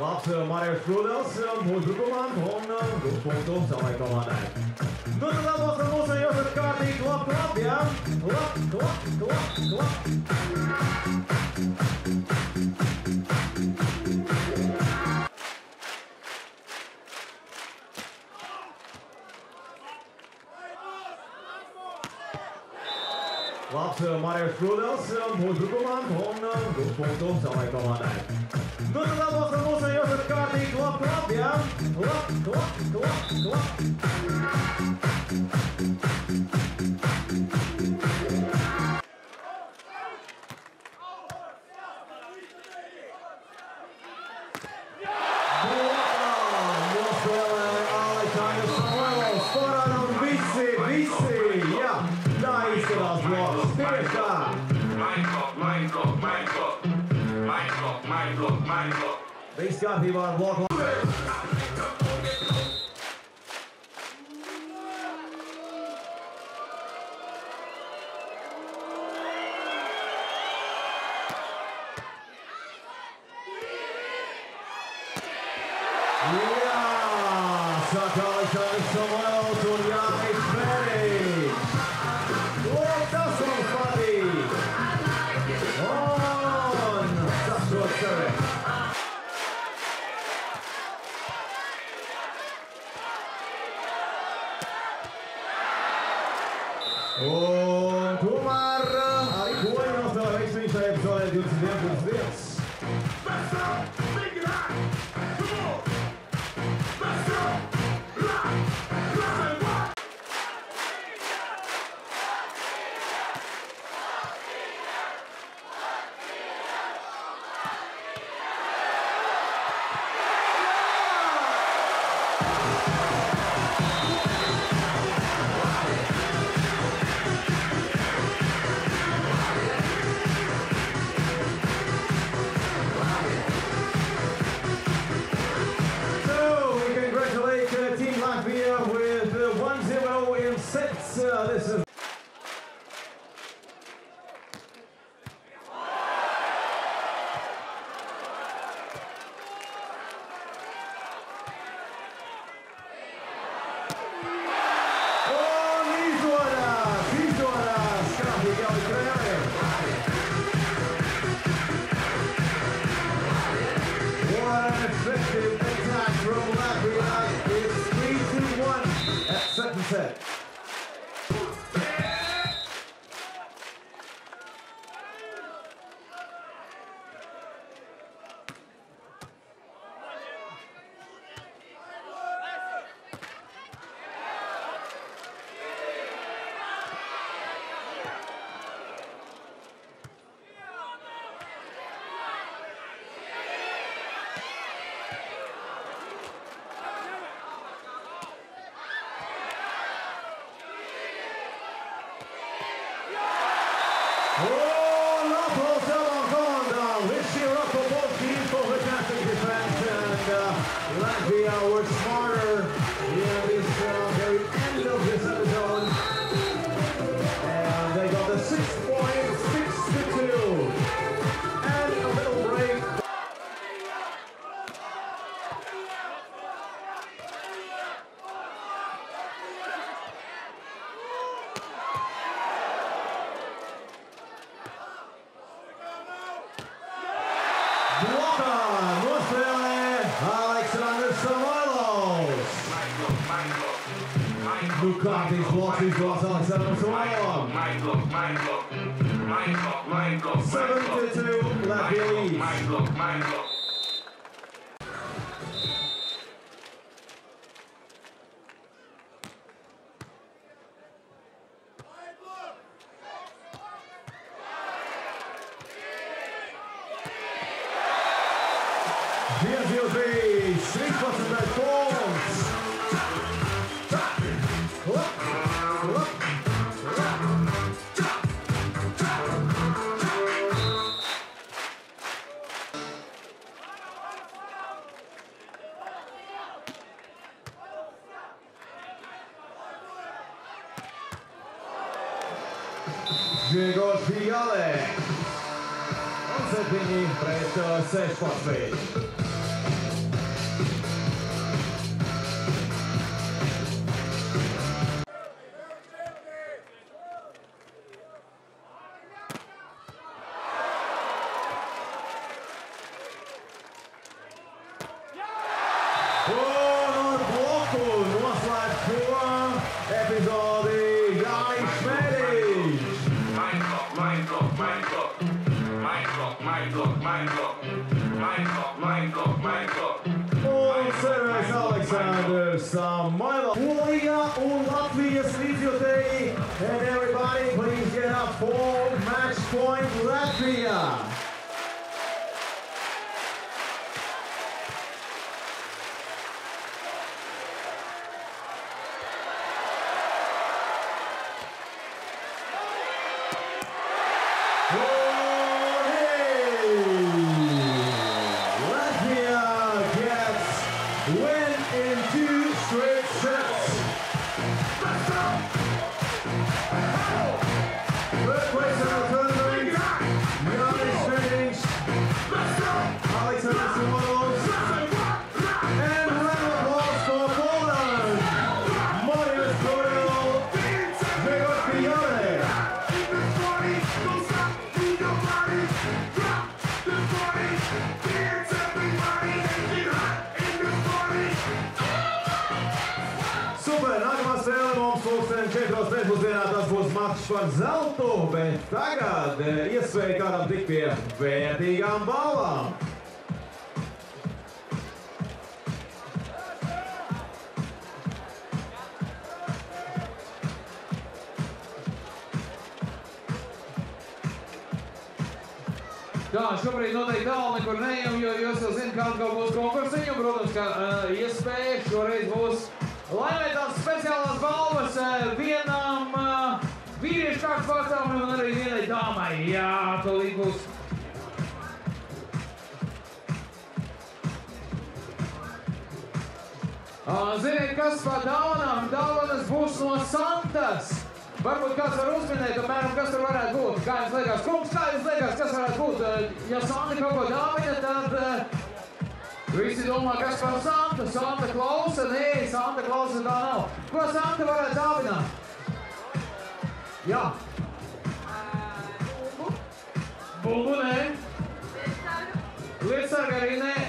Laps Marius Prudels mūsu komandu un 2 punktu savai komandai. Nu tad atbalstam mūsu Josef kārtīgi klap, jā? Klap. Laps Marius Prudels mūsu komandu un 2 punktu savai komandai. Nu tad atbalstam mūsu Josef kārtīgi klap, jā? Klap. Viss kārtībā ar bloku. Jā, saka Aleksandrs Samuels un Jānis Fēriņš. Lūk, tas mums patīk. Un sasot sevi. Un tomēr arī Koļi nospēlē veiksmīgi šajā epizodē 21-21. This is what an effective attack from Latvia. It's 3-2-1 at second set. Latvia worked smarter in this very end of this episode, and they got the 6 point, 6-2, and a little break. Kārtības bloks izdodas Aleksandram Samuelam. 7-2 Latvia leads. Diezildi 16 punkts. Grzegorz Figalek. Un 7 pret 16. Un servēs Aleksandrs Samoilovs. Polija un Latvijas līdzjutēji. And everybody please get up for match point Latvija. Tas būs mačs par zeltu, bet tagad iespēja kādam tikt pie vērtīgām balvām. Tā, šobrīd noteikti tālu nekur neejam, jo jūs jau zināt, kāda kaut būs konkursiņa. Protams, ka iespēja šoreiz būs laimēt tās speciālās balvas vienam vīriešu kārtas pārstāvim un arī vienai dāmai. Jā, tūlīt būs. Ziniet, kas par dāvanām? Dāvanas būs no Santas. Varbūt kāds var uzminēt, apmēram, kas tur varētu būt. Kā jums liekas? Kungs, kā jums liekas, kas varētu būt? Ja Santa kaut ko dāvina, tad visi domā, kas par Santa. Santa Klausa? Nē, Santa Klausa tā nav. Ko Santa varētu dāvināt? Jā. Bumbu? Bumbu, nē. Lietasargu arī nē.